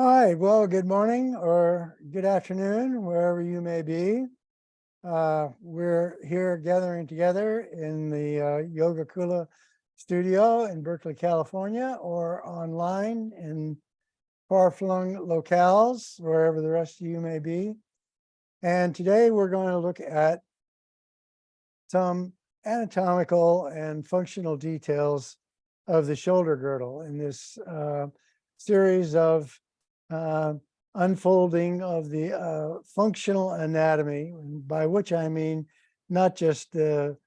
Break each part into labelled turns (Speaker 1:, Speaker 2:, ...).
Speaker 1: Hi, well, good morning or good afternoon, wherever you may be. We're here gathering together in the Yoga Kula studio in Berkeley, California, or online in far-flung locales, wherever the rest of you may be. And today we're going to look at some anatomical and functional details of the shoulder girdle in this series of unfolding of the functional anatomy, by which I mean not just the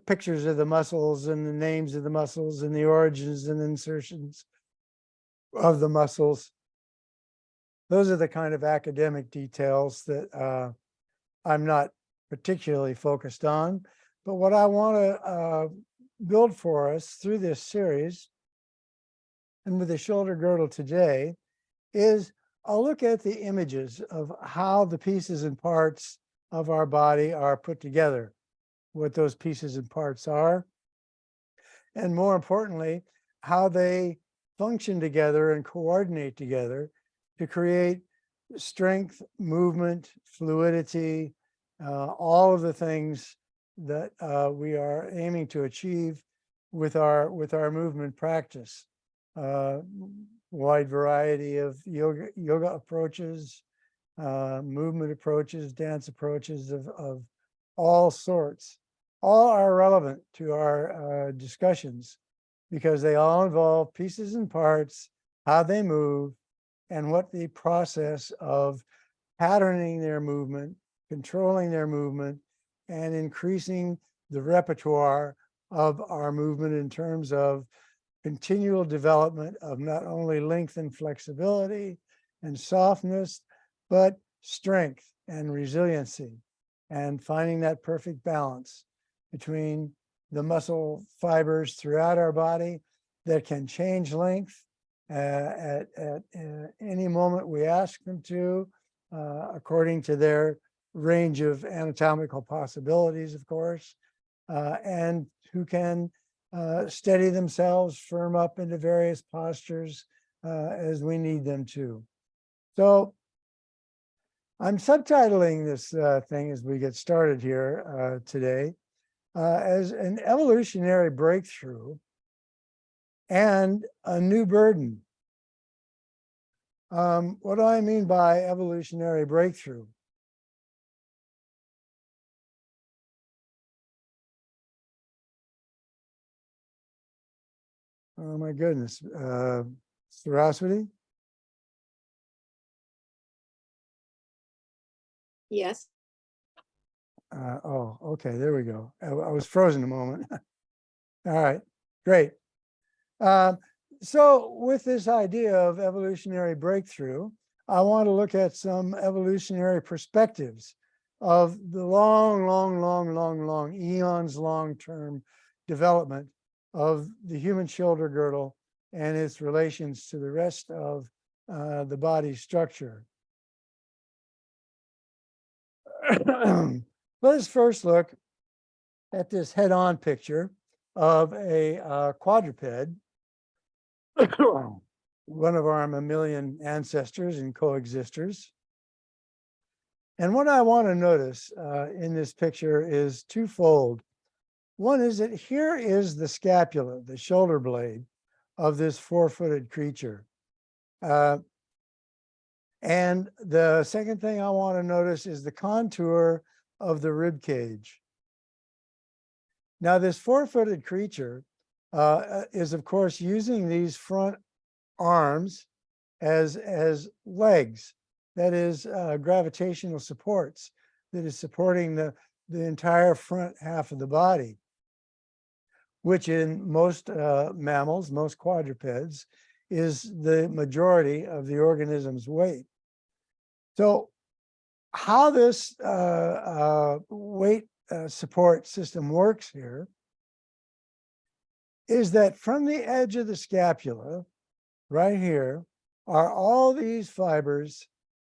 Speaker 1: pictures of the muscles and the names of the muscles and the origins and insertions of the muscles. Those are the kind of academic details that I'm not particularly focused on. But what I want to build for us through this series and with the shoulder girdle today is I'll look at the images of how the pieces and parts of our body are put together, what those pieces and parts are, and more importantly, how they function together and coordinate together to create strength, movement, fluidity, all of the things that we are aiming to achieve with our movement practice. Wide variety of yoga approaches, movement approaches, dance approaches of all sorts. All are relevant to our discussions because they all involve pieces and parts, how they move, and what the process of patterning their movement, controlling their movement, and increasing the repertoire of our movement in terms of continual development of not only length and flexibility and softness, but strength and resiliency, and finding that perfect balance between the muscle fibers throughout our body that can change length at any moment we ask them to, according to their range of anatomical possibilities, of course, and who can steady themselves, firm up into various postures as we need them to. So I'm subtitling this thing as we get started here today as an evolutionary breakthrough and a new burden. What do I mean by evolutionary breakthrough? Oh my goodness, Saraswati?
Speaker 2: Yes.
Speaker 1: Oh, okay, there we go. I was frozen a moment. All right, great. So with this idea of evolutionary breakthrough, I want to look at some evolutionary perspectives of the long, eons long-term development of the human shoulder girdle and its relations to the rest of the body structure. Let's first look at this head-on picture of a quadruped, one of our mammalian ancestors and coexisters. And what I want to notice in this picture is twofold. One is that here is the scapula, the shoulder blade of this four-footed creature. And the second thing I want to notice is the contour of the rib cage. Now, this four-footed creature is, of course, using these front arms as legs, that is gravitational supports, that is supporting the entire front half of the body, which in most mammals, most quadrupeds, is the majority of the organism's weight. So how this weight support system works here is that from the edge of the scapula, right here, are all these fibers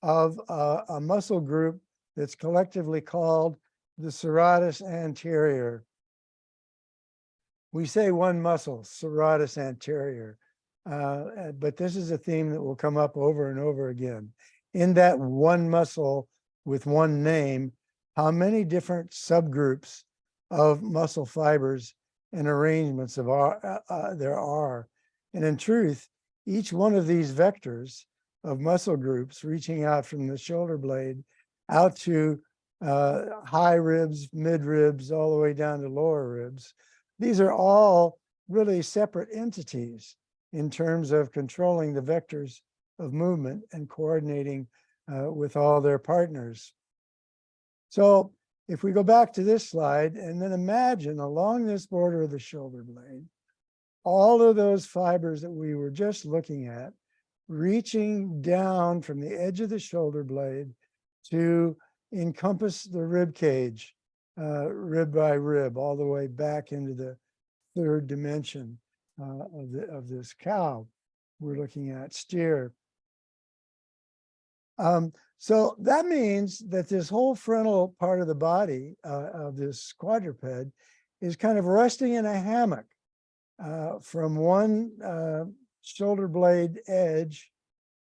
Speaker 1: of a muscle group that's collectively called the serratus anterior. We say one muscle, serratus anterior. but this is a theme that will come up over and over again. In that one muscle with one name, how many different subgroups of muscle fibers and arrangements of there are? And in truth, each one of these vectors of muscle groups reaching out from the shoulder blade out to high ribs, mid ribs, all the way down to lower ribs, these are all really separate entities in terms of controlling the vectors of movement and coordinating with all their partners. So if we go back to this slide and then imagine along this border of the shoulder blade, all of those fibers that we were just looking at, reaching down from the edge of the shoulder blade to encompass the rib cage, rib by rib, all the way back into the third dimension of this cow we're looking at, steer. So that means that this whole frontal part of the body of this quadruped is kind of resting in a hammock from one shoulder blade edge.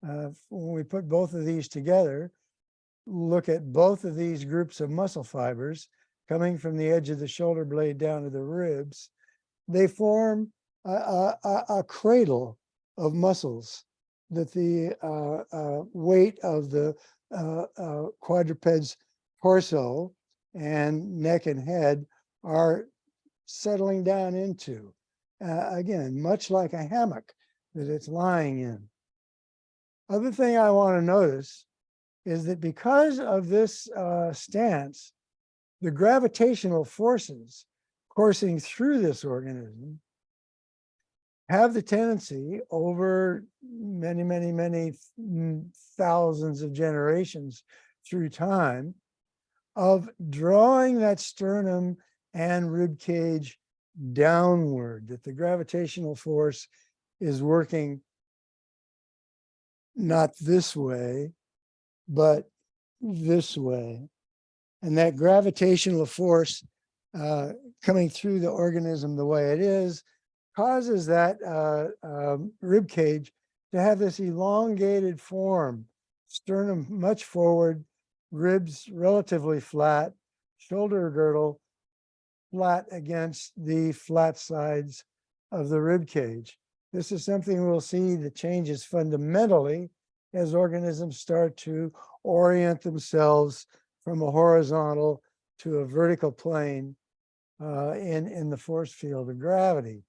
Speaker 1: When we put both of these together, look at both of these groups of muscle fibers coming from the edge of the shoulder blade down to the ribs, they form a cradle of muscles that the weight of the quadruped's torso and neck and head are settling down into. Again, much like a hammock that it's lying in. Other thing I want to notice is that because of this stance, the gravitational forces coursing through this organism have the tendency over many thousands of generations through time of drawing that sternum and rib cage downward, that the gravitational force is working not this way, but this way. And that gravitational force coming through the organism the way it is causes that rib cage to have this elongated form, sternum much forward, ribs relatively flat, shoulder girdle flat against the flat sides of the rib cage. This is something we'll see that changes fundamentally as organisms start to orient themselves from a horizontal to a vertical plane in the force field of gravity.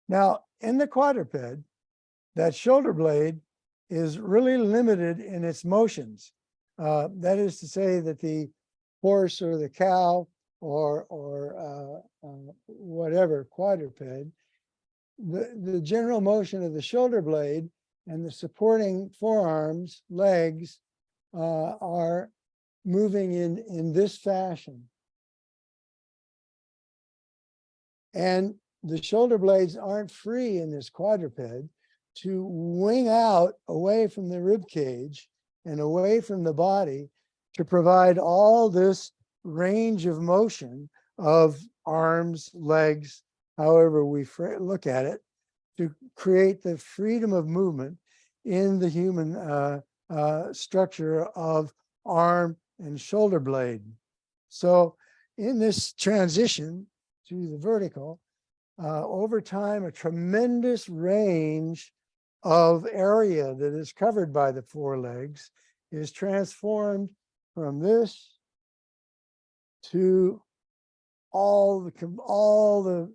Speaker 1: Now, in the quadruped, that shoulder blade is really limited in its motions. That is to say that the horse or the cow or whatever quadruped, the general motion of the shoulder blade and the supporting forearms, legs are moving in this fashion. And the shoulder blades aren't free in this quadruped to wing out away from the rib cage and away from the body to provide all this range of motion of arms, legs, however we look at it, to create the freedom of movement in the human structure of arm and shoulder blade. So in this transition to the vertical, over time, a tremendous range of area that is covered by the forelegs is transformed from this to all the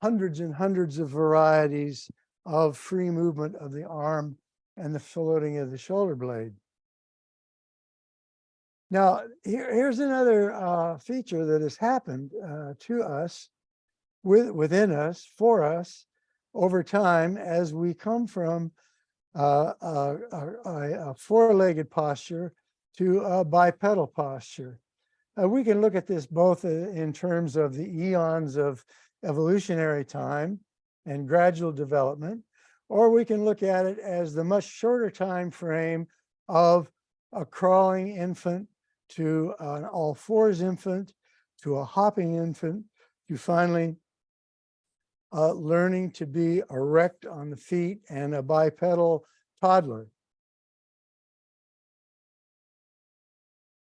Speaker 1: hundreds and hundreds of varieties of free movement of the arm and the floating of the shoulder blade. Now, here's another feature that has happened to us, within us, for us, over time, as we come from a four-legged posture to a bipedal posture. We can look at this both in terms of the eons of evolutionary time and gradual development, or we can look at it as the much shorter time frame of a crawling infant to an all fours infant, to a hopping infant, to finally learning to be erect on the feet and a bipedal toddler.